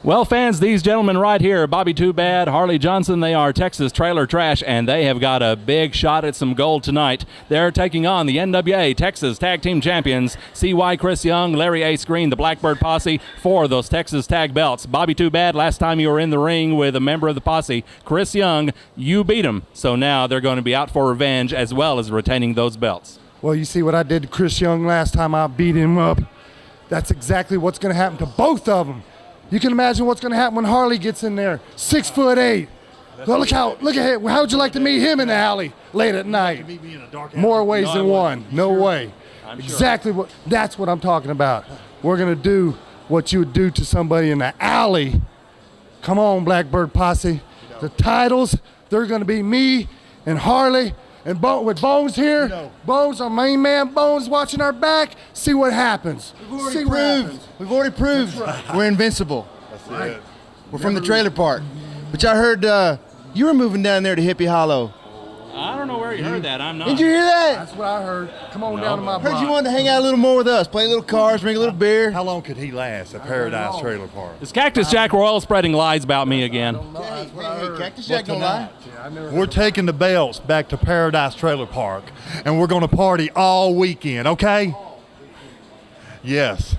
Well, fans, these gentlemen right here, Bobby Too Bad, Harley Johnson, they are Texas Trailer Trash, and they have got a big shot at some gold tonight. They're taking on the NWA Texas Tag Team Champions, CY Chris Young, Larry Ace Green, the Blackbird Posse, for those Texas Tag Belts. Bobby Too Bad, last time you were in the ring with a member of the Posse, Chris Young, you beat him. So now they're going to be out for revenge as well as retaining those belts. Well, you see what I did to Chris Young last time I beat him up. That's exactly what's going to happen to both of them. You can imagine what's going to happen when Harley gets in there. 6'8". Well, look at him. How would you like to meet him in the alley late at night? More ways than one. No way. Exactly that's what I'm talking about. We're going to do what you would do to somebody in the alley. Come on, Blackbird Posse. The titles, they're going to be me and Harley. And with Bones here, Bones, our main man, Bones watching our back, see what happens. We've already proved we're invincible. That's it. We're from the trailer park. But I heard you were moving down there to Hippie Hollow. I don't know where you heard that. I'm not. Did you hear that? That's what I heard. Come on down to my block. Heard you wanted to hang out a little more with us, play a little cards, drink a little beer. How long could he last at Paradise Trailer Park? Is Cactus Jack Royal spreading lies about me again? Hey, Cactus Jack don't lie. We're taking the belts back to Paradise Trailer Park, and we're going to party all weekend, okay? Yes.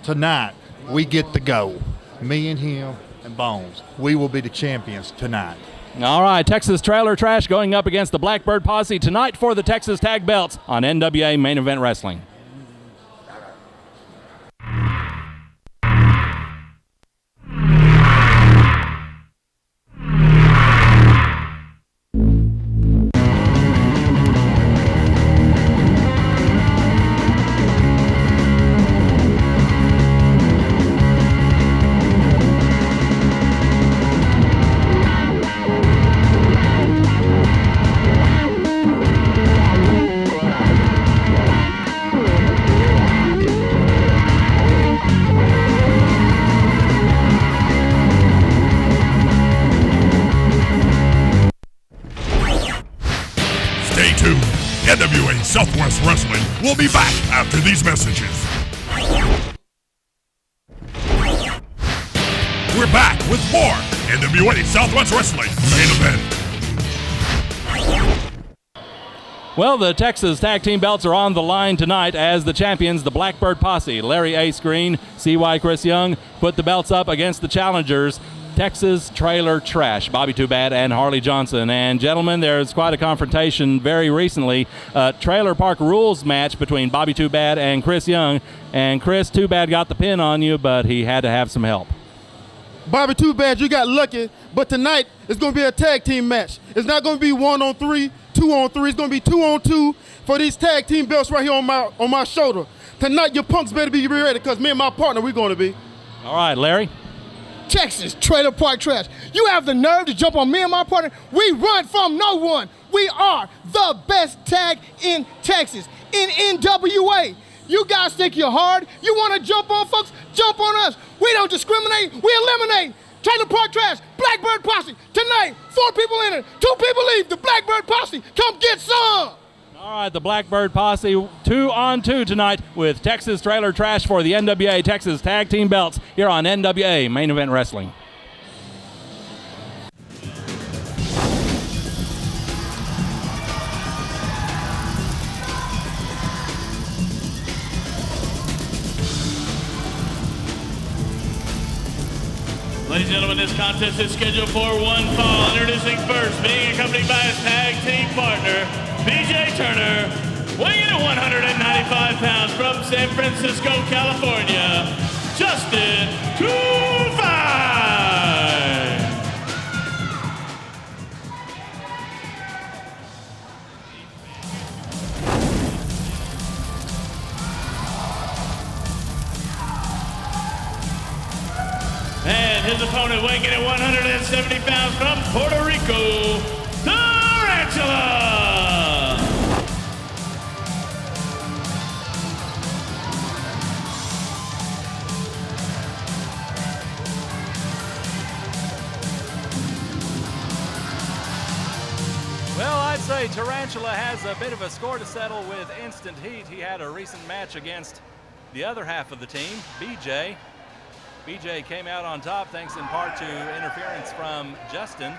Tonight, we get to go. Me and him and Bones. We will be the champions tonight. All right, Texas Trailer Trash going up against the Blackbird Posse tonight for the Texas Tag Belts on NWA Main Event Wrestling. NWA Southwest Wrestling will be back after these messages. We're back with more NWA Southwest Wrestling Main Event. Well, the Texas Tag Team Belts are on the line tonight as the champions, the Blackbird Posse, Larry Ace Green, CY Chris Young, put the belts up against the challengers, Texas Trailer Trash, Bobby Too Bad and Harley Johnson. And gentlemen, there's quite a confrontation very recently. Trailer Park Rules match between Bobby Too Bad and Chris Young. And Chris Too Bad got the pin on you, but he had to have some help. Bobby Too Bad, you got lucky, but tonight it's going to be a tag team match. It's not going to be 1-on-3, 2-on-3. It's going to be 2-on-2 for these tag team belts right here on my shoulder. Tonight, your punks better be ready because me and my partner, we're going to be. All right, Larry. Texas Trailer Park Trash. You have the nerve to jump on me and my partner? We run from no one. We are the best tag in Texas, in NWA. You guys think you're hard? You want to jump on folks? Jump on us. We don't discriminate. We eliminate. Trailer Park Trash, Blackbird Posse. Tonight, 4 people in it, 2 people leave. The Blackbird Posse, come get some. All right, the Blackbird Posse 2-on-2 tonight with Texas Trailer Trash for the NWA Texas Tag Team Belts here on NWA Main Event Wrestling. Ladies and gentlemen, this contest is scheduled for one fall. Introducing first, being accompanied by his tag team partner, BJ Turner, weighing in at 195 pounds from San Francisco, California, Justin Kufai. And his opponent weighing in at 170 pounds from Puerto Rico, Tarantula. Well, I'd say Tarantula has a bit of a score to settle with Instant Heat. He had a recent match against the other half of the team, BJ. BJ came out on top thanks in part to interference from Justin.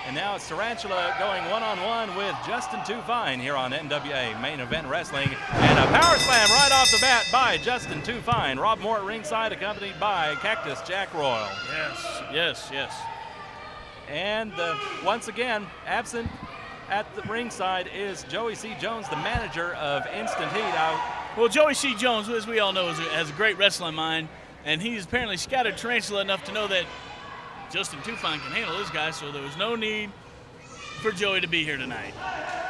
And now it's Tarantula going one-on-one with Justin Too Fine here on NWA Main Event Wrestling. And a power slam right off the bat by Justin Too Fine. Rob Moore at ringside, accompanied by Cactus Jack Royal. Yes. And once again, absent at the ringside is Joey C. Jones, the manager of Instant Heat. Well, Joey C. Jones, as we all know, has a great wrestling mind, and he's apparently scouted Tarantula enough to know that Justin Too Fine can handle this guy, so there was no need for Joey to be here tonight.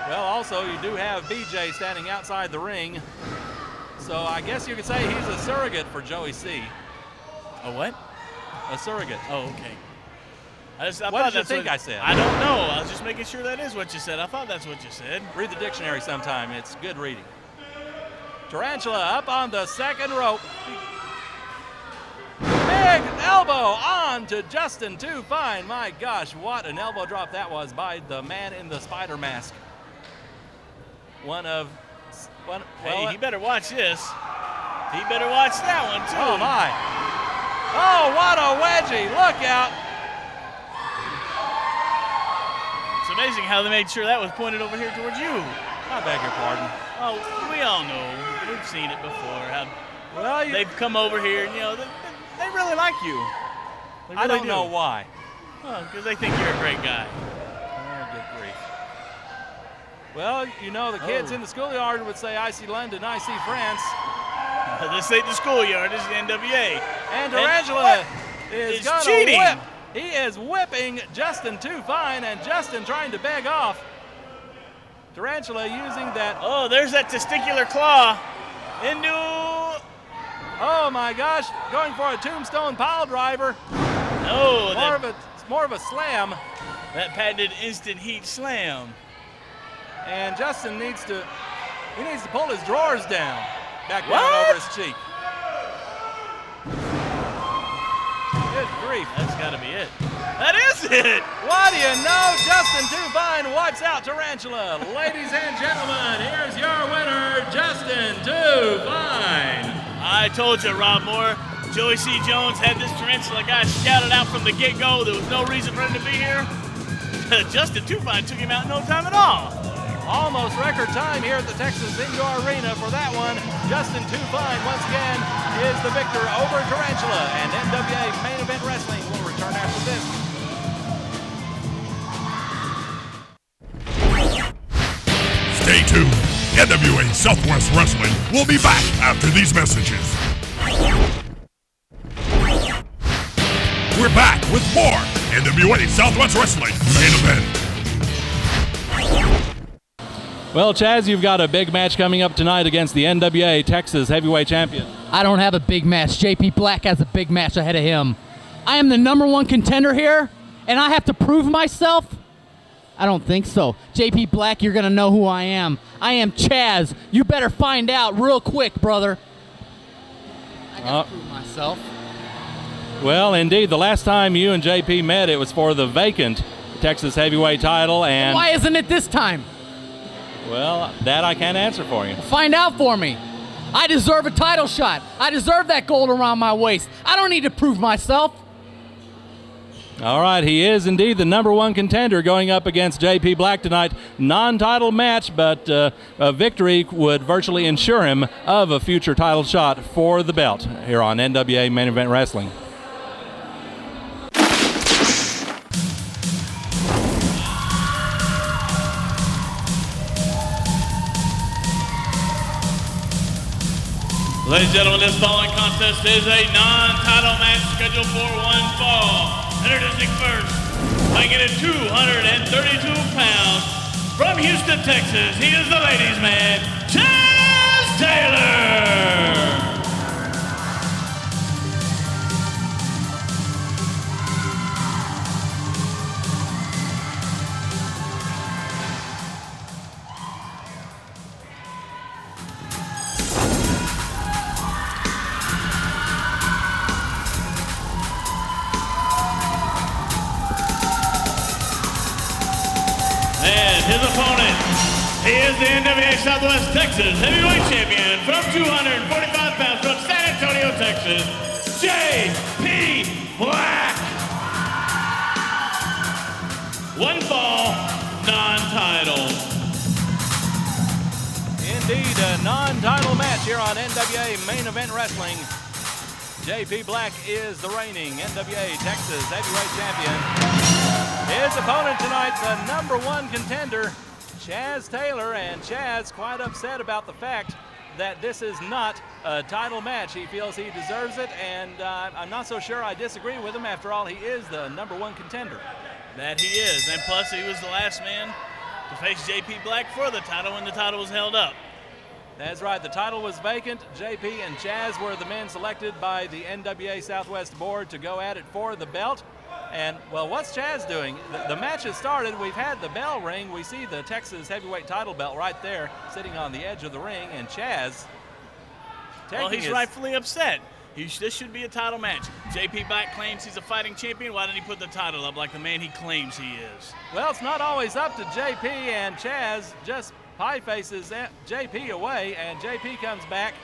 Well, also, you do have BJ standing outside the ring, so I guess you could say he's a surrogate for Joey C. A what? A surrogate. Oh, okay. I What did you think I said? I don't know. I was just making sure that is what you said. I thought that's what you said. Read the dictionary sometime. It's good reading. Tarantula up on the second rope. Big elbow on to Justin Too Fine. My gosh, what an elbow drop that was by the man in the spider mask. Hey, he better watch this. He better watch that one, too. Oh, my. Oh, what a wedgie. Look out. It's amazing how they made sure that was pointed over here towards you. I beg your pardon. Oh, we all know. We've seen it before. Well, they've come over here, and, they really like you. They I really don't know why. Well, because they think you're a great guy. Oh, good grief. Well, the kids in the schoolyard would say, I see London, I see France. This ain't the schoolyard, this is the NWA. And Tarantula is cheating. Whip. He is whipping Justin Too Fine, and Justin trying to beg off. Tarantula using that. Oh, there's that testicular claw into. Oh my gosh, going for a tombstone pile driver. Oh, more of a slam. That patented instant heat slam. And Justin needs to pull his drawers down. Back down over his cheek. Good grief. That's got to be it. That is it. What do you know? Justin Too Fine wipes out Tarantula. Ladies and gentlemen, here's your winner, Justin Too Fine. I told you, Rob Moore. Joey C. Jones had this Tarantula guy scouted out from the get-go. There was no reason for him to be here. Justin Too Fine took him out in no time at all. Almost record time here at the Texas Indoor Arena for that one. Justin Too Fine, once again, is the victor over Tarantula. And NWA Main Event Wrestling will return after this. Stay tuned. NWA Southwest Wrestling will be back after these messages. We're back with more NWA Southwest Wrestling Main Event. Well, Chaz, you've got a big match coming up tonight against the NWA Texas Heavyweight Champion. I don't have a big match. JP Black has a big match ahead of him. I am the #1 contender here, and I have to prove myself? I don't think so. JP Black, you're going to know who I am. I am Chaz. You better find out real quick, brother. I got to prove myself. Well, indeed, the last time you and JP met, it was for the vacant Texas Heavyweight title. And why isn't it this time? Well, that I can't answer for you. Find out for me. I deserve a title shot. I deserve that gold around my waist. I don't need to prove myself. All right, he is indeed the #1 contender going up against JP Black tonight. Non-title match, but a victory would virtually ensure him of a future title shot for the belt here on NWA Main Event Wrestling. Ladies and gentlemen, this following contest is a non-title match scheduled for one fall. Introducing first, weighing in at 232 pounds, from Houston, Texas, he is the ladies' man, Chaz Taylor. His opponent, he is the NWA Southwest Texas Heavyweight Champion from 245 pounds from San Antonio, Texas, JP Black. One fall, non-title. Indeed, a non-title match here on NWA Main Event Wrestling. JP Black is the reigning NWA Texas Heavyweight Champion. His opponent tonight, the #1 contender, Chaz Taylor, and Chaz quite upset about the fact that this is not a title match. He feels he deserves it, and I'm not so sure I disagree with him. After all, he is the #1 contender. That he is, and plus he was the last man to face JP Black for the title when the title was held up. That's right, the title was vacant. JP and Chaz were the men selected by the NWA Southwest board to go at it for the belt. And, well, what's Chaz doing? The match has started. We've had the bell ring. We see the Texas heavyweight title belt right there sitting on the edge of the ring. And Chaz Well, he's rightfully upset. This should be a title match. JP Black claims he's a fighting champion. Why didn't he put the title up like the man he claims he is? Well, it's not always up to JP, and Chaz just pie faces JP away, and JP comes back.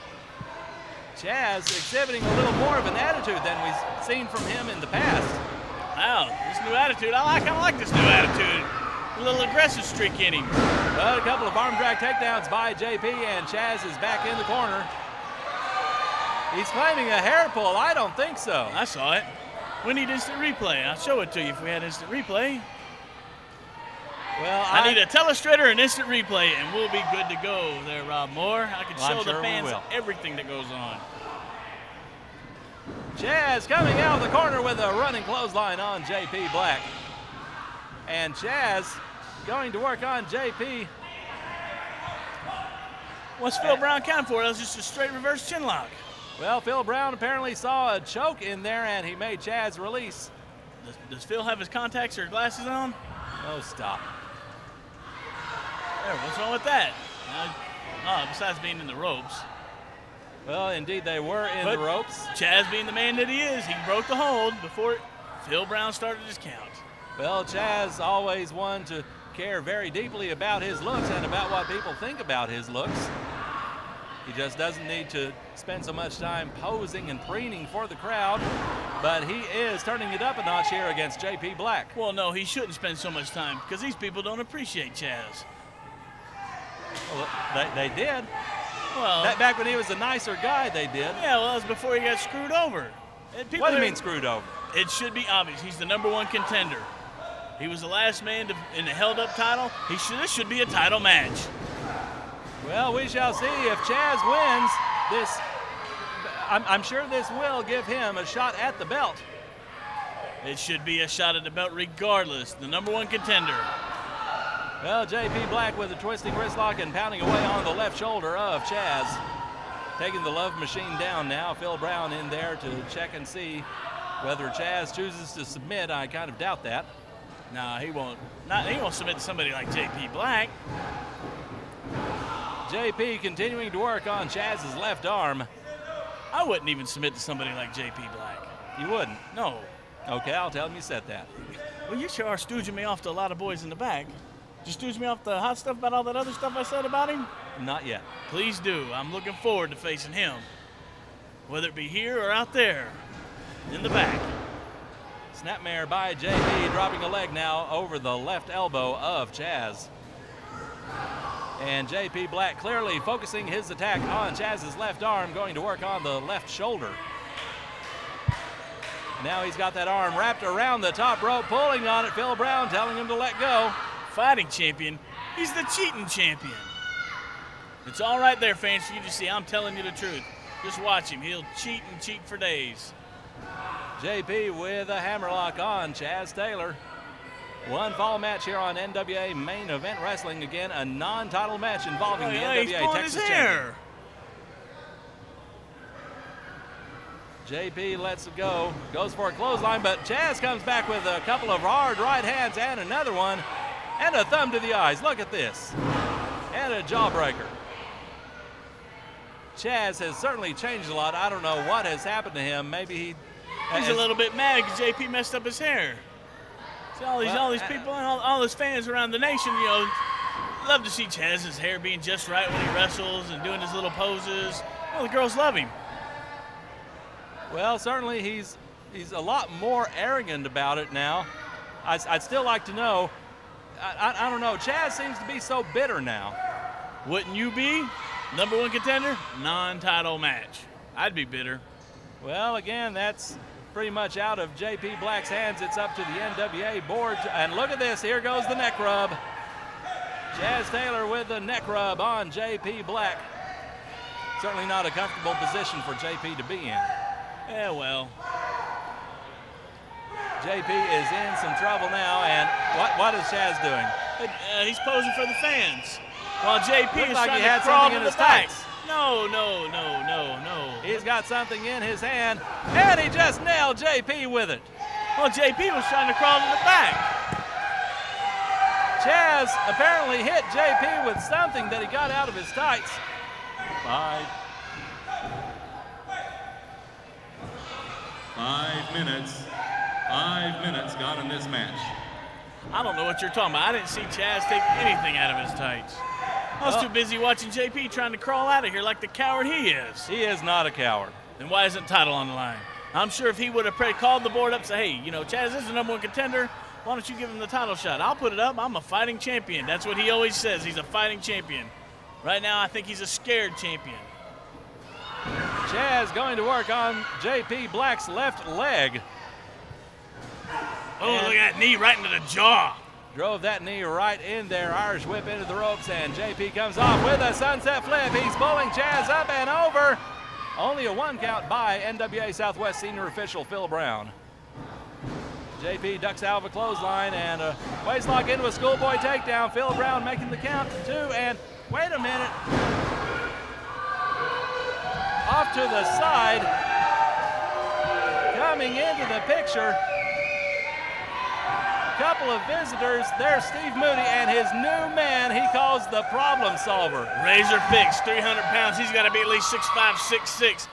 Chaz exhibiting a little more of an attitude than we've seen from him in the past. Wow, this new attitude, I kind of like this new attitude. A little aggressive streak in him. Well, a couple of arm drag takedowns by JP, and Chaz is back in the corner. He's claiming a hair pull. I don't think so. I saw it. We need instant replay. I'll show it to you if we had instant replay. Well, I need a telestrator and instant replay, and we'll be good to go there, Rob Moore. I can show the fans everything that goes on. Chaz coming out of the corner with a running clothesline on JP Black. And Chaz going to work on JP. What's Phil Brown counting for? That was just a straight reverse chin lock. Well, Phil Brown apparently saw a choke in there, and he made Chaz release. Does Phil have his contacts or glasses on? Oh, stop. There, what's wrong with that? Besides being in the ropes. Well, indeed, they were in the ropes. Chaz being the man that he is, he broke the hold before Phil Brown started his count. Well, Chaz always one to care very deeply about his looks and about what people think about his looks. He just doesn't need to spend so much time posing and preening for the crowd, but he is turning it up a notch here against JP Black. Well, no, he shouldn't spend so much time because these people don't appreciate Chaz. Well, they did. Well, back when he was a nicer guy, they did. Yeah, well, that was before he got screwed over. What do you mean screwed over? It should be obvious. He's the #1 contender. He was the last man in the held-up title. This should be a title match. Well, we shall see if Chaz wins this. I'm sure this will give him a shot at the belt. It should be a shot at the belt regardless. The #1 contender. Well, JP Black with a twisting wrist lock and pounding away on the left shoulder of Chaz. Taking the love machine down now. Phil Brown in there to check and see whether Chaz chooses to submit. I kind of doubt that. Nah, he won't. He won't submit to somebody like JP Black. JP continuing to work on Chaz's left arm. I wouldn't even submit to somebody like JP Black. You wouldn't? No. Okay, I'll tell him you said that. Well, you sure are stooging me off to a lot of boys in the back. Did you stooge me off the hot stuff about all that other stuff I said about him? Not yet. Please do. I'm looking forward to facing him. Whether it be here or out there in the back. Snapmare by JP, dropping a leg now over the left elbow of Chaz. And JP Black clearly focusing his attack on Chaz's left arm, going to work on the left shoulder. Now he's got that arm wrapped around the top rope, pulling on it. Phil Brown telling him to let go. Fighting champion. He's the cheating champion. It's all right there, fans, for you to see. I'm telling you the truth. Just watch him. He'll cheat and cheat for days. JP with a hammerlock on Chaz Taylor. One fall match here on NWA Main Event Wrestling. Again, a non-title match involving the NWA Texas champion. JP lets it go, goes for a clothesline, but Chaz comes back with a couple of hard right hands and another one, and a thumb to the eyes. Look at this. And a jawbreaker. Chaz has certainly changed a lot. I don't know what has happened to him. Maybe he's a little bit mad because JP messed up his hair. See, all these people and all his fans around the nation, love to see Chaz's hair being just right when he wrestles and doing his little poses. Well, the girls love him. Well, certainly he's He's a lot more arrogant about it now. I'd still like to know. I don't know. Chaz seems to be so bitter now. Wouldn't you be? Number 1 contender? Non-title match. I'd be bitter. Well, again, that's pretty much out of JP Black's hands. It's up to the NWA board. And look at this. Here goes the neck rub. Chaz Taylor with the neck rub on JP Black. Certainly not a comfortable position for JP to be in. Yeah, well. JP is in some trouble now, and what is Chaz doing? He's posing for the fans, while JP Looked is like trying he had to crawl something to in the his back. tights. No. He's got something in his hand, and he just nailed JP with it. Well, JP was trying to crawl to the back. Chaz apparently hit JP with something that he got out of his tights. 5 minutes. 5 minutes gone in this match. I don't know what you're talking about. I didn't see Chaz take anything out of his tights. I was too busy watching JP trying to crawl out of here like the coward he is. He is not a coward. Then why isn't title on the line? I'm sure if he would have called the board up and said, hey, Chaz is the number 1 contender. Why don't you give him the title shot? I'll put it up. I'm a fighting champion. That's what he always says. He's a fighting champion. Right now, I think he's a scared champion. Chaz going to work on JP Black's left leg. Oh, look at that knee right into the jaw. Drove that knee right in there. Irish whip into the ropes, and JP comes off with a sunset flip. He's pulling Chaz up and over. Only a 1 count by NWA Southwest senior official Phil Brown. JP ducks out of a clothesline and a waistlock into a schoolboy takedown. Phil Brown making the count to 2, and wait a minute. Off to the side. Coming into the picture. Couple of visitors. There's Steve Moody and his new man he calls the problem solver. Razor fix, 300 pounds. He's got to be at least 6'5", 6'6".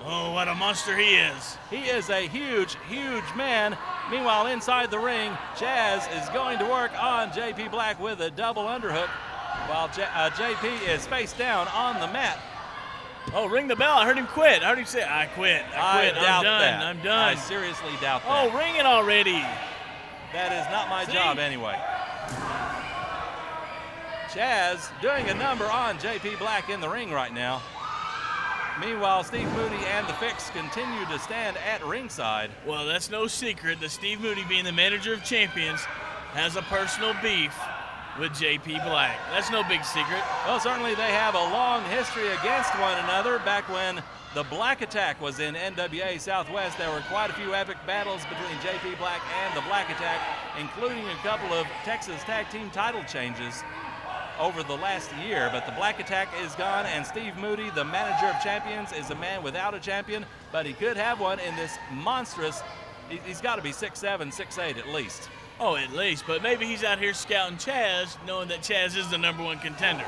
Oh, what a monster he is. He is a huge, huge man. Meanwhile, inside the ring, Chaz is going to work on JP Black with a double underhook while JP is face down on the mat. Oh, ring the bell. I heard him quit. I heard him say, I quit. I doubt done. that. I'm done. I seriously doubt that. Oh, ring it already. That is not my job anyway. Chaz doing a number on JP Black in the ring right now. Meanwhile, Steve Moody and the Fix continue to stand at ringside. Well, that's no secret that Steve Moody, being the manager of champions, has a personal beef with JP Black. That's no big secret. Well, certainly they have a long history against one another. Back when the Black Attack was in NWA Southwest, there were quite a few epic battles between JP Black and the Black Attack, including a couple of Texas tag team title changes over the last year. But the Black Attack is gone, and Steve Moody, the manager of champions, is a man without a champion, but he could have one in this monstrous, he's got to be 6'7", 6'8" at least. Oh, at least, but maybe he's out here scouting Chaz, knowing that Chaz is the #1 contender.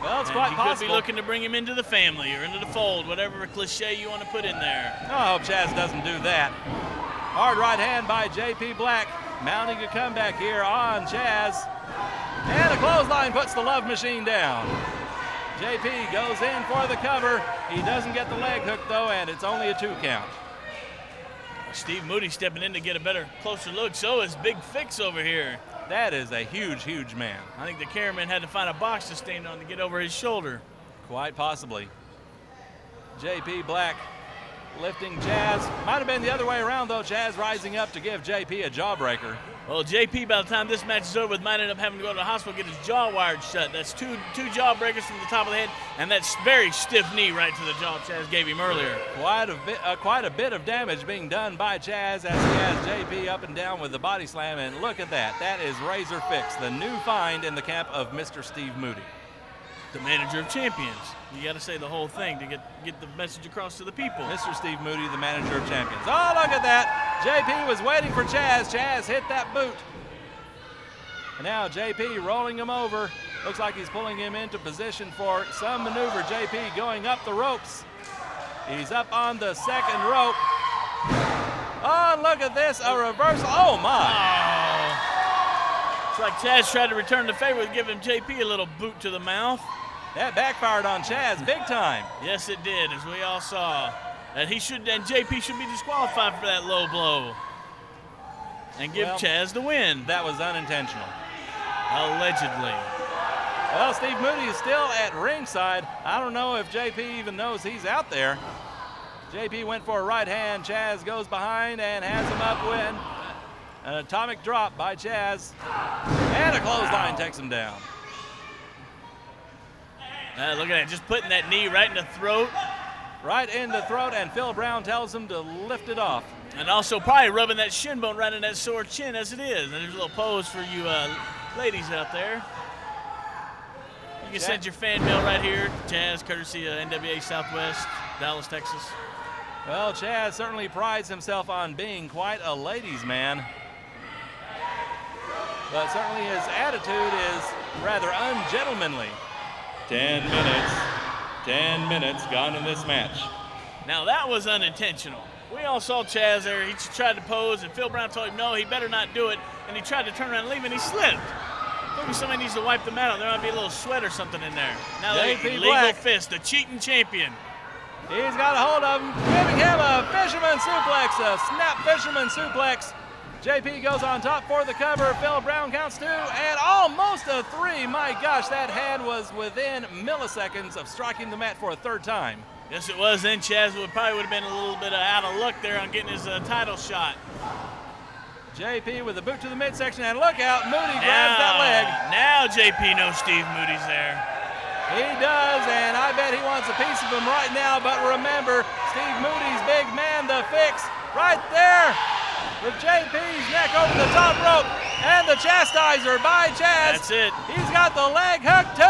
Well, it's quite possible. He could be looking to bring him into the family or into the fold, whatever cliche you want to put in there. Oh, I hope Chaz doesn't do that. Hard right hand by JP Black, mounting a comeback here on Chaz. And a clothesline puts the love machine down. JP goes in for the cover. He doesn't get the leg hook, though, and it's only a 2 count. Steve Moody stepping in to get a better, closer look. So is Big Fix over here. That is a huge, huge man. I think the cameraman had to find a box to stand on to get over his shoulder. Quite possibly. JP Black lifting Chaz. Might have been the other way around, though. Chaz rising up to give JP a jawbreaker. Well, JP, by the time this match is over, might end up having to go to the hospital, get his jaw wired shut. That's two jawbreakers from the top of the head, and that very stiff knee right to the jaw Chaz gave him earlier. Quite a bit of damage being done by Chaz as he has JP up and down with the body slam, and look at that. That is Razor Fix, the new find in the camp of Mr. Steve Moody. The manager of champions. You got to say the whole thing to get the message across to the people. Mr. Steve Moody, the manager of champions. Oh, look at that. JP was waiting for Chaz. Chaz hit that boot. And now JP rolling him over. Looks like he's pulling him into position for some maneuver. JP going up the ropes. He's up on the second rope. Oh, look at this, a reversal. Oh, my. Oh. It's like Chaz tried to return the favor with giving JP a little boot to the mouth. That backfired on Chaz big time. Yes, it did, as we all saw. And JP should be disqualified for that low blow. And give Chaz the win. That was unintentional. Allegedly. Well, Steve Moody is still at ringside. I don't know if JP even knows he's out there. JP went for a right hand. Chaz goes behind and has him up with an atomic drop by Chaz. And a clothesline takes him down. Look at that, just putting that knee right in the throat. Right in the throat, and Phil Brown tells him to lift it off. And also probably rubbing that shin bone right in that sore chin as it is. And there's a little pose for you ladies out there. You can send your fan mail right here, Chaz, courtesy of NWA Southwest, Dallas, Texas. Well, Chaz certainly prides himself on being quite a ladies' man. But certainly his attitude is rather ungentlemanly. 10 minutes gone in this match. Now that was unintentional. We all saw Chaz there. He tried to pose, and Phil Brown told him no, he better not do it. And he tried to turn around and leave, and he slipped. Maybe somebody needs to wipe them out. There might be a little sweat or something in there. Now the legal fist, the cheating champion. He's got a hold of him, giving him a fisherman suplex, a snap fisherman suplex. JP goes on top for the cover. Phil Brown counts 2 and almost a 3. My gosh, that hand was within milliseconds of striking the mat for a third time. Yes, it was. Then Chaz probably would have been a little bit out of luck there on getting his title shot. JP with a boot to the midsection, and look out, Moody grabs that leg. Now JP knows Steve Moody's there. He does, and I bet he wants a piece of him right now, but remember, Steve Moody's big man, the fix, right there. With JP's neck over the top rope, and the chastiser by Chaz. That's it. He's got the leg hook 2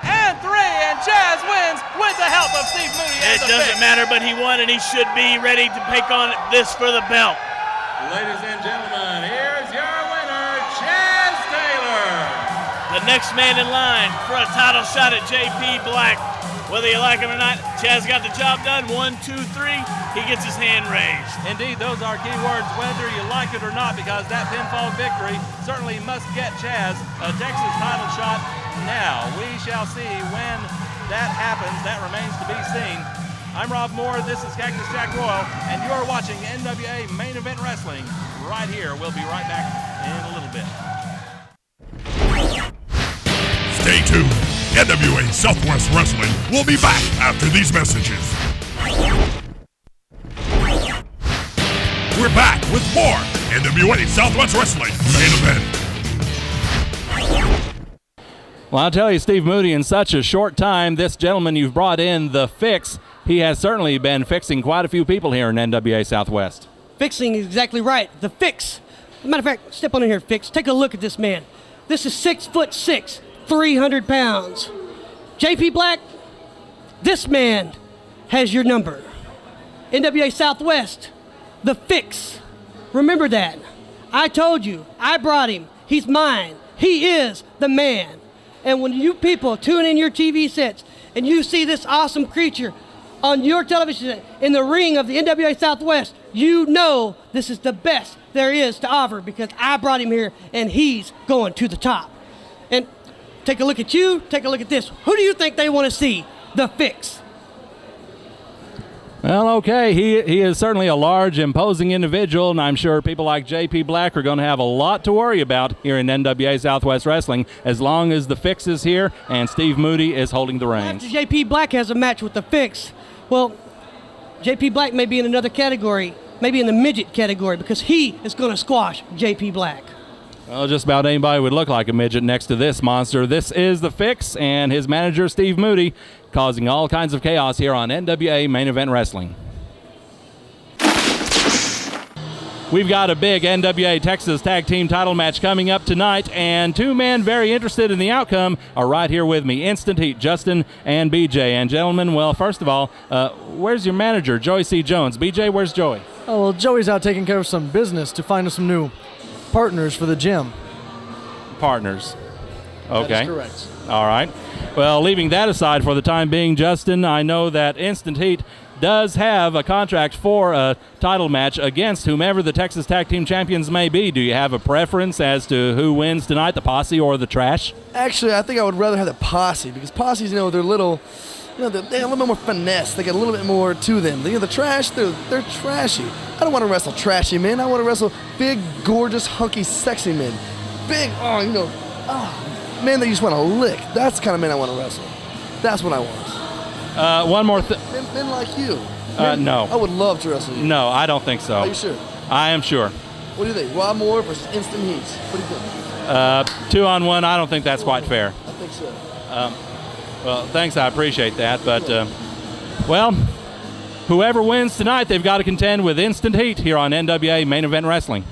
and 3, and Chaz wins with the help of Steve Moody. It doesn't matter, but he won, and he should be ready to take on this for the belt. Ladies and gentlemen, here's your winner, Chaz Taylor. The next man in line for a title shot at JP Black. Whether you like him or not, Chaz got the job done. 1, 2, 3. He gets his hand raised. Indeed, those are key words, whether you like it or not, because that pinfall victory certainly must get Chaz a Texas title shot now. We shall see when that happens. That remains to be seen. I'm Rob Moore. This is Cactus Jack Royal, and you are watching NWA Main Event Wrestling right here. We'll be right back in a little bit. Stay tuned. NWA Southwest Wrestling will be back after these messages. We're back with more NWA Southwest Wrestling Main Event. Well, I'll tell you, Steve Moody, in such a short time, this gentleman you've brought in, the Fix, he has certainly been fixing quite a few people here in NWA Southwest. Fixing is exactly right. The Fix. As a matter of fact, step on in here, Fix. Take a look at this man. This is 6'6", 300 pounds. JP Black, this man has your number. NWA Southwest, the Fix. Remember that. I told you, I brought him. He's mine. He is the man. And when you people tune in your TV sets and you see this awesome creature on your television set in the ring of the NWA Southwest, you know this is the best there is to offer, because I brought him here and he's going to the top. And take a look at you, take a look at this. Who do you think they want to see? The Fix. Well, okay, he is certainly a large, imposing individual, and I'm sure people like JP Black are going to have a lot to worry about here in NWA Southwest Wrestling as long as the Fix is here and Steve Moody is holding the reins. After JP Black has a match with the Fix, well, JP Black may be in another category, maybe in the midget category, because he is going to squash JP Black. Well, just about anybody would look like a midget next to this monster. This is the Fix and his manager, Steve Moody, causing all kinds of chaos here on NWA Main Event Wrestling. We've got a big NWA Texas Tag Team title match coming up tonight, and two men very interested in the outcome are right here with me, Instant Heat, Justin and BJ. And gentlemen, well, first of all, where's your manager, Joey C. Jones? BJ, where's Joey? Oh, well, Joey's out taking care of some business to find us some new partners for the gym. Partners. Okay. That is correct. All right. Well, leaving that aside for the time being, Justin, I know that Instant Heat does have a contract for a title match against whomever the Texas Tag Team Champions may be. Do you have a preference as to who wins tonight, the Posse or the Trash? Actually, I think I would rather have the Posse, because Posse's, they're little they have a little bit more finesse. They got a little bit more to them. The Trash, they're trashy. I don't want to wrestle trashy men. I want to wrestle big, gorgeous, hunky, sexy men. Big, men that you just want to lick. That's the kind of men I want to wrestle. That's what I want. One more thing. Men like you. No. I would love to wrestle you. No, I don't think so. Are you sure? I am sure. What do you think? Rob Moore versus Instant Heat. What do you think? 2-on-1, I don't think that's quite fair. I think so. Well, thanks, I appreciate that. But, whoever wins tonight, they've got to contend with Instant Heat here on NWA Main Event Wrestling.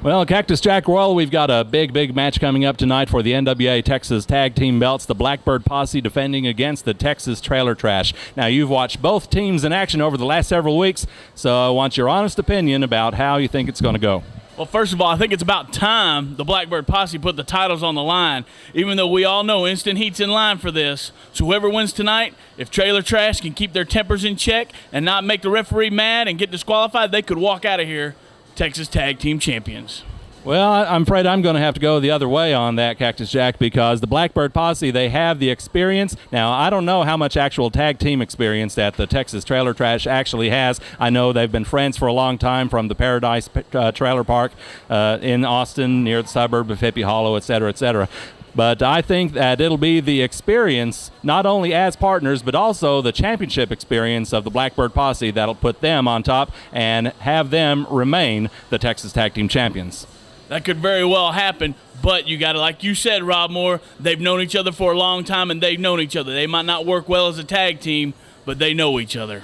Well, Cactus Jack Royal, we've got a big match coming up tonight for the NWA Texas Tag Team belts. The Blackbird Posse defending against the Texas Trailer Trash. Now, you've watched both teams in action over the last several weeks, so I want your honest opinion about how you think it's going to go. Well, first of all, I think it's about time the Blackbird Posse put the titles on the line, even though we all know Instant Heat's in line for this. So whoever wins tonight, if Trailer Trash can keep their tempers in check and not make the referee mad and get disqualified, they could walk out of here Texas Tag Team Champions. Well, I'm afraid I'm going to have to go the other way on that, Cactus Jack, because the Blackbird Posse, they have the experience. Now, I don't know how much actual tag team experience that the Texas Trailer Trash actually has. I know they've been friends for a long time from the Paradise Trailer Park in Austin, near the suburb of Hippie Hollow, et cetera, et cetera. But I think that it'll be the experience, not only as partners, but also the championship experience of the Blackbird Posse that'll put them on top and have them remain the Texas Tag Team Champions. That could very well happen, but you got to, like you said, Rob Moore, they've known each other for a long time, and they've known each other. They might not work well as a tag team, but they know each other.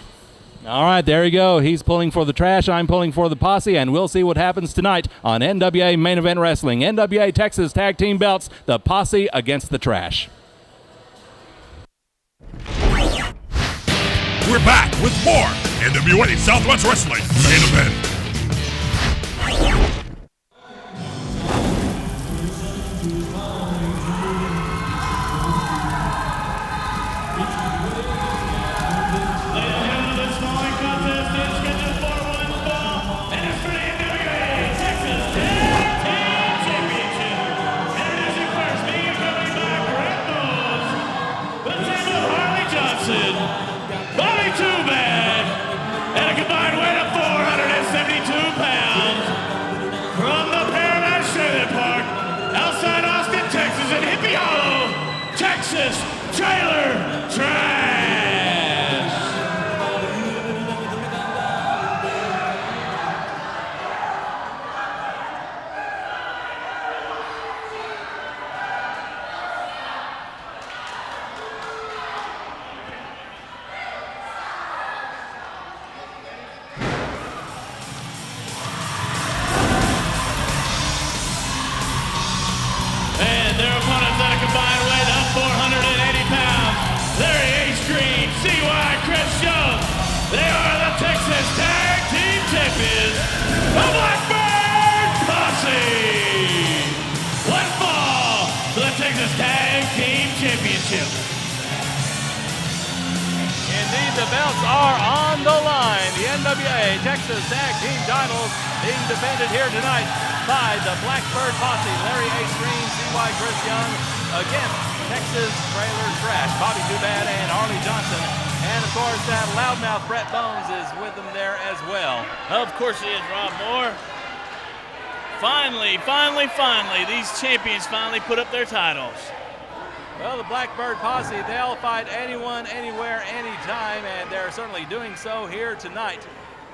All right, there you go. He's pulling for the Trash, I'm pulling for the Posse, and we'll see what happens tonight on NWA Main Event Wrestling. NWA Texas Tag Team belts, the Posse against the Trash. We're back with more NWA Southwest Wrestling Main Event. Trailer Trash! And their opponents at a combined weight of 480 pounds. Larry Ace Green, C.Y. Chris Young. They are the Texas Tag Team Champions, the Blackbird Posse. One fall for the Texas Tag Team Championship. Indeed, the belts are on the line. The NWA Texas Tag Team titles being defended here tonight by the Blackbird Posse. Larry Ace Green, C.Y. Chris Young against Texas Trailer Trash, Bobby Too Bad and Harley Johnson. And, of course, that loudmouth Brett Bones is with them there as well. Of course he is, Rob Moore. Finally, these champions finally put up their titles. Well, the Blackbird Posse, they'll fight anyone, anywhere, anytime, and they're certainly doing so here tonight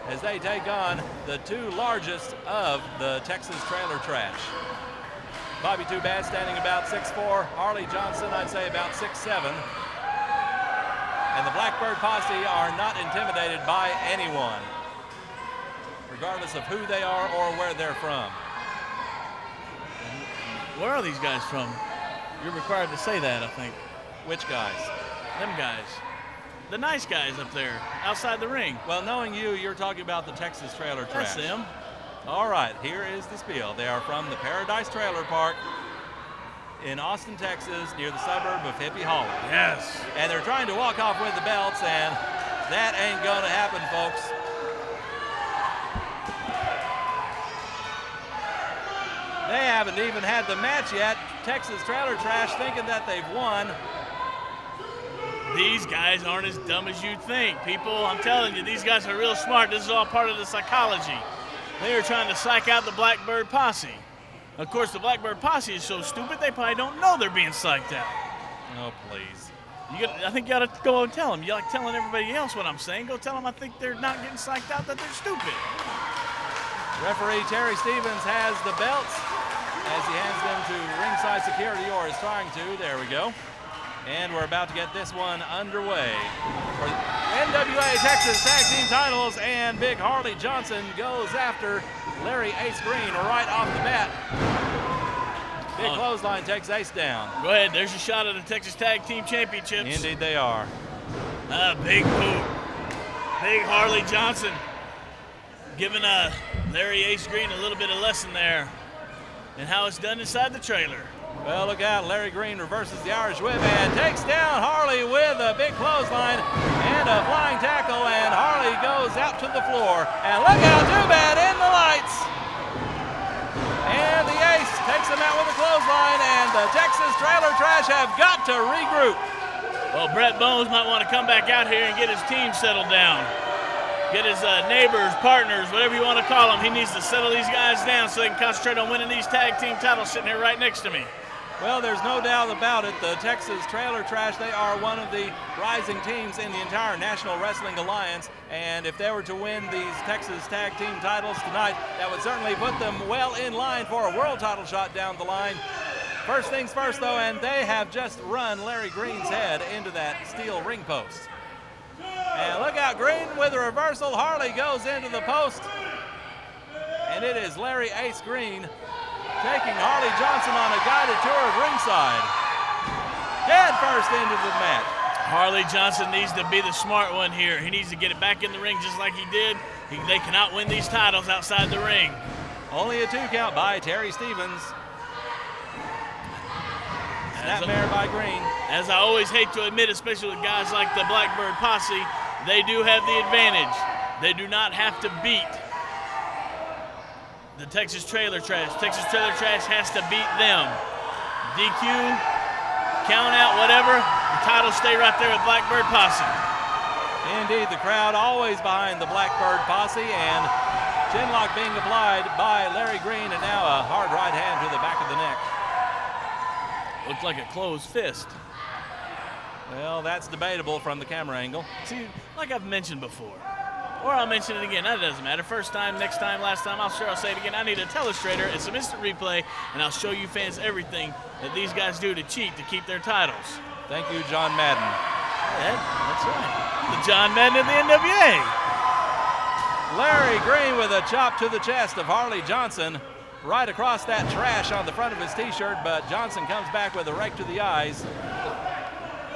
as they take on the two largest of the Texas Trailer Trash. Bobby Too Bad standing about 6'4", Harley Johnson, I'd say about 6'7". And the Blackbird Posse are not intimidated by anyone, regardless of who they are or where they're from. Where are these guys from? You're required to say that, I think. Which guys? Them guys. The nice guys up there, outside the ring. Well, knowing you, you're talking about the Texas Trailer Trash. That's them. All right, here is the spiel. They are from the Paradise Trailer Park in Austin, Texas, near the suburb of Hippie Hollow. Yes. And they're trying to walk off with the belts, and that ain't going to happen, folks. They haven't even had the match yet. Texas Trailer Trash thinking that they've won. These guys aren't as dumb as you'd think. People, I'm telling you, these guys are real smart. This is all part of the psychology. They are trying to psych out the Blackbird Posse. Of course, the Blackbird Posse is so stupid, they probably don't know they're being psyched out. Oh, please. I think you ought to go and tell them. You like telling everybody else what I'm saying. Go tell them I think they're not getting psyched out, that they're stupid. Referee Terry Stevens has the belts as he hands them to ringside security, or is trying to. There we go. And we're about to get this one underway. For NWA Texas Tag Team titles, and Big Harley Johnson goes after Larry Ace Green right off the bat. Big clothesline takes Ace down. Go ahead, there's your shot at the Texas Tag Team Championships. Indeed they are. Big boot. Big Harley Johnson giving Larry Ace Green a little bit of lesson there and how it's done inside the trailer. Well, look out. Larry Green reverses the Irish whip and takes down Harley with a big clothesline and a flying tackle, and Harley goes out to the floor. And look out, Too Bad in the lights. And the Ace takes him out with a clothesline, and the Texas Trailer Trash have got to regroup. Well, Brett Bones might want to come back out here and get his team settled down. Get his neighbors, partners, whatever you want to call them. He needs to settle these guys down so they can concentrate on winning these tag team titles sitting here right next to me. Well, there's no doubt about it. The Texas Trailer Trash, they are one of the rising teams in the entire National Wrestling Alliance. And if they were to win these Texas Tag Team titles tonight, that would certainly put them well in line for a world title shot down the line. First things first, though, and they have just run Larry Green's head into that steel ring post. And look out, Green with a reversal. Harley goes into the post. And it is Larry Ace Green taking Harley Johnson on a guided tour of ringside. Head first into the match. Harley Johnson needs to be the smart one here. He needs to get it back in the ring just like he did. They cannot win these titles outside the ring. Only a 2 count by Terry Stevens. Snapmare by Green. As I always hate to admit, especially with guys like the Blackbird Posse, they do have the advantage. They do not have to beat the Texas Trailer Trash. Texas Trailer Trash has to beat them. DQ, count out, whatever, the titles stay right there with Blackbird Posse. Indeed, the crowd always behind the Blackbird Posse, and chinlock being applied by Larry Green, and now a hard right hand to the back of the neck. Looked like a closed fist. Well, that's debatable from the camera angle. See, like I've mentioned before, or I'll mention it again, that doesn't matter. First time, next time, last time, I'll say it again. I need a telestrator and some instant replay, and I'll show you fans everything that these guys do to cheat to keep their titles. Thank you, John Madden. That's right. The John Madden of the NWA. Larry Green with a chop to the chest of Harley Johnson. Right across that trash on the front of his t-shirt, but Johnson comes back with a rake to the eyes.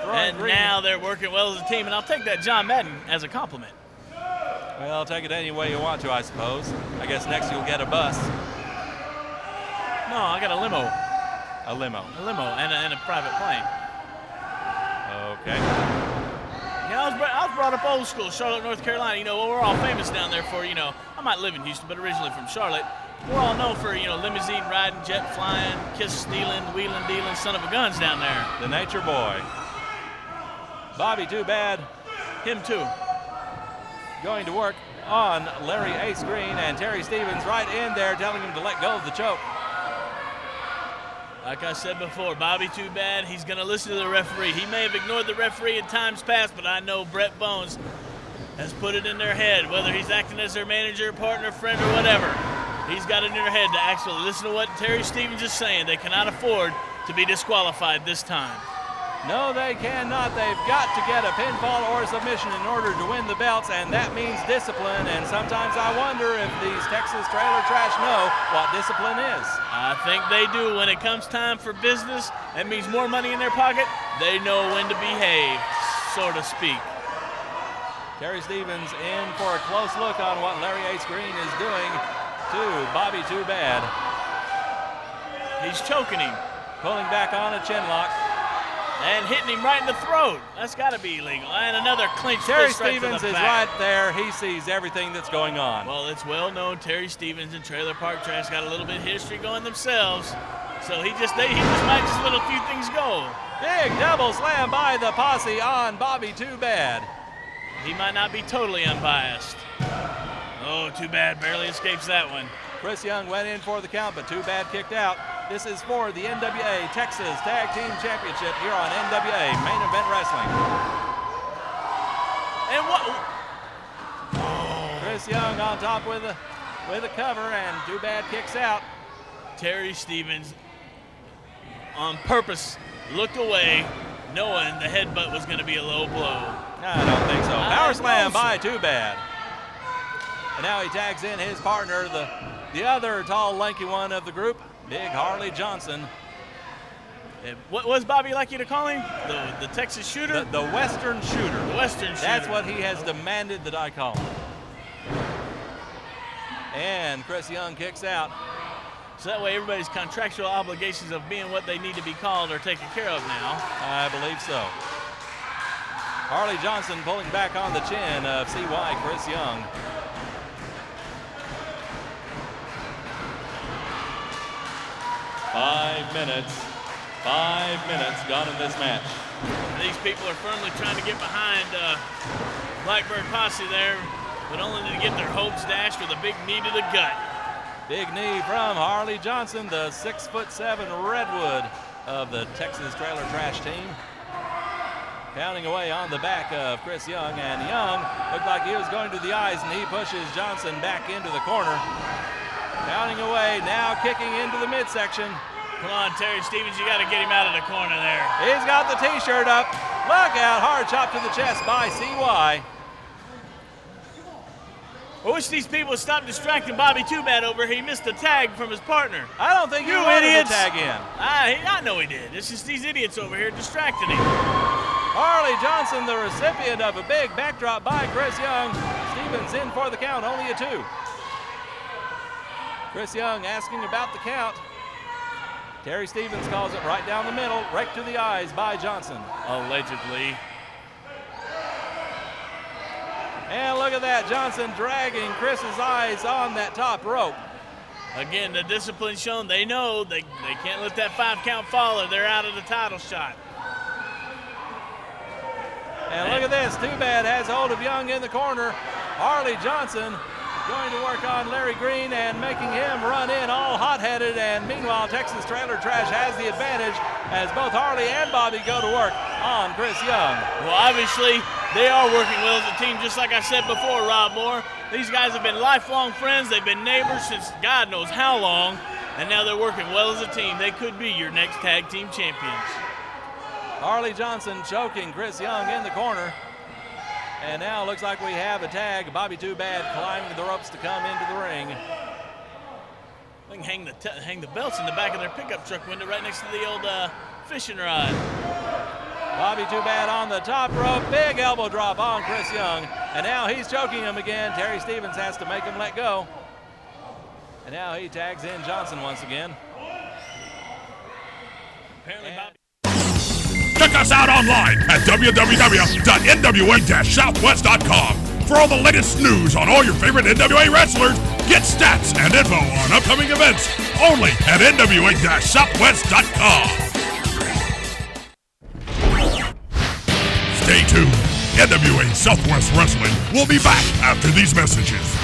And now they're working well as a team, and I'll take that John Madden as a compliment. Well, take it any way you want to, I suppose. I guess next you'll get a bus. No, I got a limo. A limo. A limo and a private plane. Okay. Yeah, I was brought up old school, Charlotte, North Carolina. You know, what we're all famous down there for, I might live in Houston, but originally from Charlotte. We're all known for, limousine riding, jet flying, kiss stealing, wheeling, dealing, son of a guns down there. The nature boy. Bobby Too Bad. Him too. Going to work on Larry Ace Green, and Terry Stevens right in there telling him to let go of the choke. Like I said before, Bobby Too Bad, he's going to listen to the referee. He may have ignored the referee in times past, but I know Brett Bones has put it in their head, whether he's acting as their manager, partner, friend, or whatever. He's got it in their head to actually listen to what Terry Stevens is saying. They cannot afford to be disqualified this time. No, they cannot. They've got to get a pinfall or a submission in order to win the belts, and that means discipline. And sometimes I wonder if these Texas Trailer Trash know what discipline is. I think they do. When it comes time for business, that means more money in their pocket. They know when to behave, so to speak. Terry Stevens in for a close look on what Larry Ace Green is doing to Bobby Too Bad. He's choking him. Pulling back on a chin lock. And hitting him right in the throat. That's got to be illegal. And another clinch Terry fist right to Stevens the is back. right there. He sees everything that's going on. Well, it's well known Terry Stevens and Trailer Park Trash got a little bit of history going themselves. So he just might just let a few things go. Big double slam by the Posse on Bobby Too Bad. He might not be totally unbiased. Oh, Too Bad barely escapes that one. Chris Young went in for the count, but Too Bad kicked out. This is for the NWA Texas Tag Team Championship here on NWA Main Event Wrestling. And what? Chris Young on top with a cover, and Too Bad kicks out. Terry Stevens on purpose looked away, knowing the headbutt was going to be a low blow. I don't think so. Power slam by Too Bad. And now he tags in his partner, the other tall, lanky one of the group, Big Harley Johnson. And what was Bobby like you to call him? The Texas Shooter? The Western Shooter. The Western Shooter. That's what he has demanded that I call him. And Chris Young kicks out. So that way everybody's contractual obligations of being what they need to be called are taken care of now. I believe so. Harley Johnson pulling back on the chin of CY Chris Young. Five minutes gone in this match. These people are firmly trying to get behind Blackbird Posse there, but only to get their hopes dashed with a big knee to the gut. Big knee from Harley Johnson, the 6'7" redwood of the Texas Trailer Trash team. Pounding away on the back of Chris Young, and Young looked like he was going to the eyes, and he pushes Johnson back into the corner. Pounding away, now kicking into the midsection. Come on, Terry Stevens, you got to get him out of the corner there. He's got the T-shirt up. Look out, hard chop to the chest by CY. I wish these people would stop distracting Bobby Too Bad over here. He missed a tag from his partner. I don't think you wanted idiots. to tag in. I know he did. It's just these idiots over here distracting him. Harley Johnson, the recipient of a big backdrop by Chris Young. Stevens in for the count, only a 2. Chris Young asking about the count. Terry Stevens calls it right down the middle, right to the eyes by Johnson. Allegedly. And look at that, Johnson dragging Chris's eyes on that top rope. Again, the discipline shown. They know they can't let that 5 count fall or they're out of the title shot. And look at this, Too Bad has hold of Young in the corner. Harley Johnson going to work on Larry Green and making him run in all hot-headed, and meanwhile Texas Trailer Trash has the advantage as both Harley and Bobby go to work on Chris Young. Well, obviously they are working well as a team, just like I said before, Rob Moore. These guys have been lifelong friends. They've been neighbors since God knows how long, and now they're working well as a team. They could be your next tag team champions. Harley Johnson choking Chris Young in the corner. And now looks like we have a tag. Bobby Too Bad climbing the ropes to come into the ring. They can hang the belts in the back of their pickup truck window right next to the old fishing rod. Bobby Too Bad on the top rope. Big elbow drop on Chris Young. And now he's choking him again. Terry Stevens has to make him let go. And now he tags in Johnson once again. Apparently Bobby. Check us out online at www.nwa-southwest.com for all the latest news on all your favorite NWA wrestlers. Get stats and info on upcoming events only at nwa-southwest.com. Stay tuned. NWA Southwest Wrestling will be back after these messages.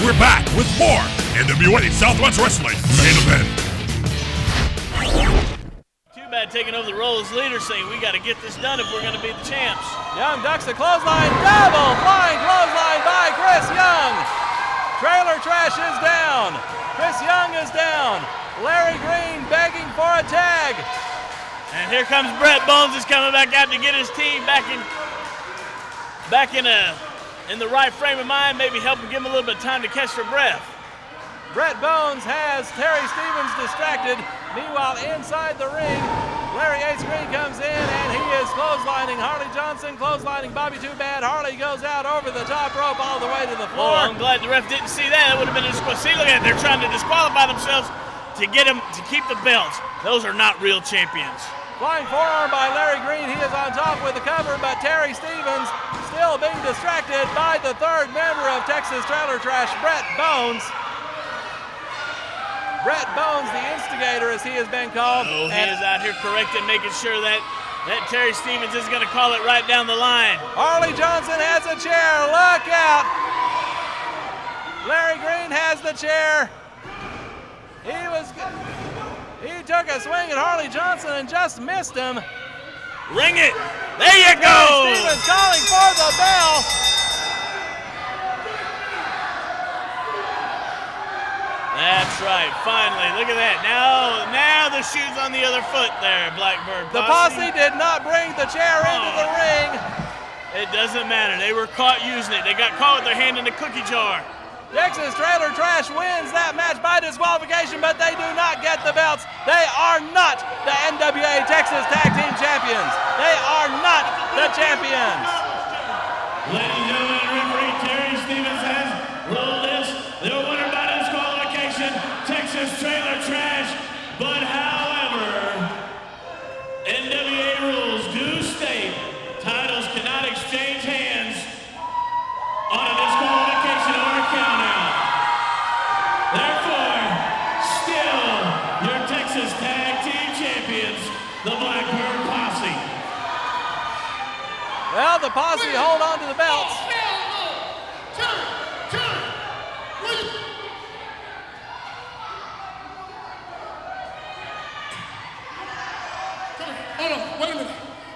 We're back with more NWA Southwest Wrestling main event. Too Bad taking over the role as leader, saying we got to get this done if we're going to be the champs. Young ducks the clothesline, double flying clothesline by Chris Young. Trailer Trash is down. Chris Young is down. Larry Green begging for a tag. And here comes Brett Bones is coming back out to get his team back in the right frame of mind, maybe help him give him a little bit of time to catch their breath. Brett Bones has Terry Stevens distracted. Meanwhile, inside the ring, Larry Ace Green comes in and he is clotheslining Harley Johnson, clotheslining Bobby Too Bad. Harley goes out over the top rope all the way to the floor. Oh, I'm glad the ref didn't see that. That would have been a disqualification. See, look at it. They're trying to disqualify themselves. to get them to keep the belts. Those are not real champions. Flying forearm by Larry Green. He is on top with the cover, but Terry Stevens still being distracted by the third member of Texas Trailer Trash, Brett Bones. Brett Bones, the instigator, as he has been called. Oh, he is out here correcting, making sure that Terry Stevens is going to call it right down the line. Harley Johnson has a chair. Look out. Larry Green has the chair. He took a swing at Harley Johnson and just missed him. Ring it. There you go. Stevens calling for the bell. That's right. Finally, look at that. Now the shoe's on the other foot there, Blackbird. The Posse did not bring the chair into the ring. It doesn't matter. They were caught using it. They got caught with their hand in the cookie jar. Texas Trailer Trash wins that match by disqualification, but they do not get the belts. They are not the NWA Texas Tag Team Champions. They are not the champions. Ladies and gentlemen, referee Terry Stevens has ruled this the winner by disqualification, Texas Trailer Trash. But however, NWA rules do state titles cannot exchange hands on a disqualification or a countout. Therefore, still your Texas Tag Team Champions, the Blackbird Posse. Well, the Posse hold on to the belts. Hold on, wait a minute.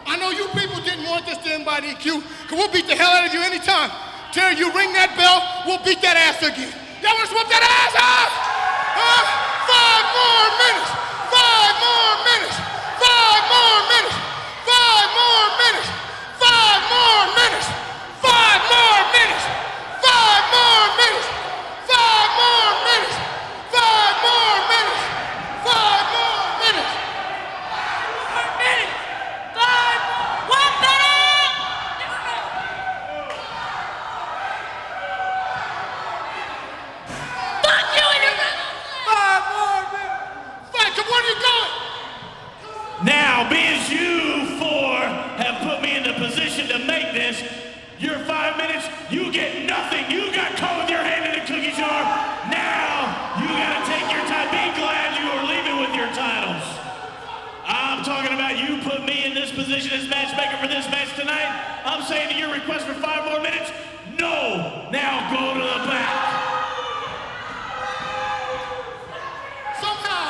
I know you people didn't want this to end by DQ, because we'll beat the hell out of you anytime. Terry, you ring that bell, we'll beat that ass again. Y'all want to whoop that ass, huh? Huh? 5 more minutes! 5 more minutes! 5 more minutes! 5 more minutes! 5 more minutes! 5 more minutes! 5 more minutes! 5 more minutes! 5 more minutes! 5 more minutes! 5 more minutes! Fuck you and your 5 more minutes! Fight, come where you going? Now, being you four have put me in the position to make this, your 5 minutes, you get nothing. You got caught with your hand in the cookie jar. Now, you gotta take your time. Be glad you are leaving with your titles. I'm talking about you put me in this position as matchmaker for this match tonight. I'm saying to your request for 5 more minutes, no. Now go to the back. Somehow,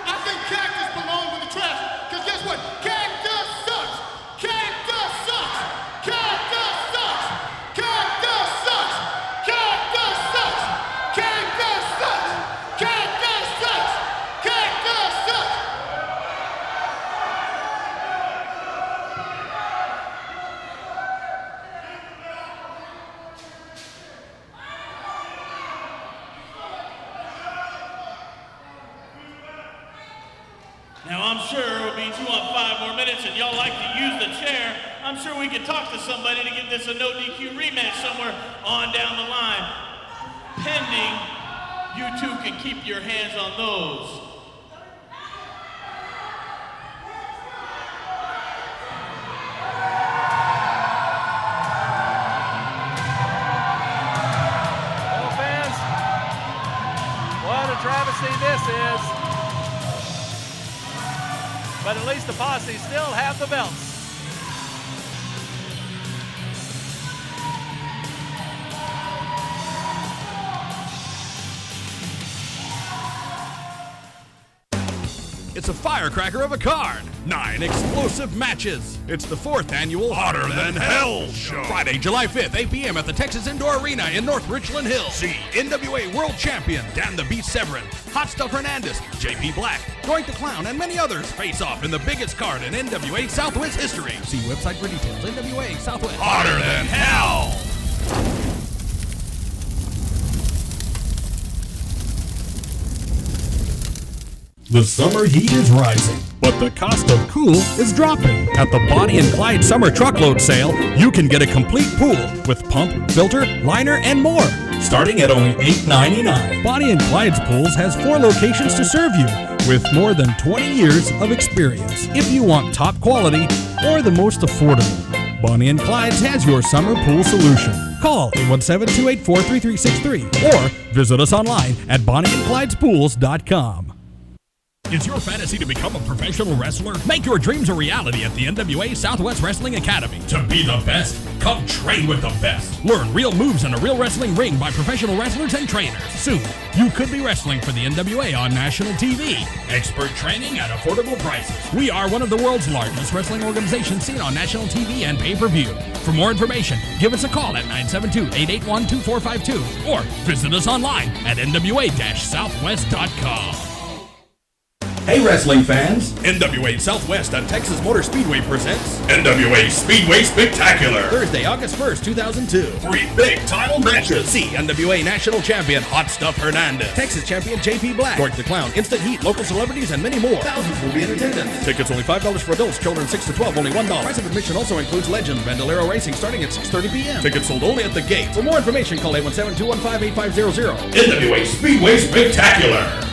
I think Cactus belongs with the trash. Because guess what? Cactus sucks! Cactus sucks! Cactus sucks! Cactus sucks! Cactus sucks! Cactus sucks! Cactus sucks! Cactus sucks! Now, I'm sure it means you want 5 more minutes and y'all like to use the chair. I'm sure we could talk to somebody to get this a no DQ rematch somewhere on down the line. Pending, you two can keep your hands on those. Well, fans, what a travesty this is. But at least the Posse still have the belts. It's a firecracker of a card. 9 explosive matches. It's the 4th annual Hotter Than Hell Show. Friday, July 5th, 8 p.m. at the Texas Indoor Arena in North Richland Hills. See NWA World Champion Dan the Beast Severin, Hot Stuff Hernandez, JP Black, Doink the Clown, and many others face off in the biggest card in NWA Southwest history. See website for details. NWA Southwest. Hotter Than Hell. The summer heat is rising, but the cost of cool is dropping. At the Bonnie and Clyde Summer Truckload Sale, you can get a complete pool with pump, filter, liner, and more. starting at only $8.99. Bonnie & Clyde's Pools has 4 locations to serve you with more than 20 years of experience. If you want top quality or the most affordable, Bonnie & Clyde's has your summer pool solution. Call 817-284-3363 or visit us online at bonnieandclydespools.com. Is your fantasy to become a professional wrestler? Make your dreams a reality at the NWA Southwest Wrestling Academy. To be the best, come train with the best. Learn real moves in a real wrestling ring by professional wrestlers and trainers. Soon, you could be wrestling for the NWA on national TV. Expert training at affordable prices. We are one of the world's largest wrestling organizations seen on national TV and pay-per-view. For more information, give us a call at 972-881-2452 or visit us online at nwa-southwest.com. Hey wrestling fans! NWA Southwest and Texas Motor Speedway presents NWA Speedway Spectacular! Thursday, August 1st, 2002. 3 big title matches. See NWA National Champion Hot Stuff Hernandez, Texas Champion JP Black, Doink the Clown, Instant Heat, local celebrities, and many more. Thousands will be in attendance. Tickets only $5 for adults, children 6 to 12 only $1. Price of admission also includes Legend Bandolero Racing starting at 6:30 p.m. Tickets sold only at the gate. For more information, call 817-215-8500. NWA Speedway Spectacular!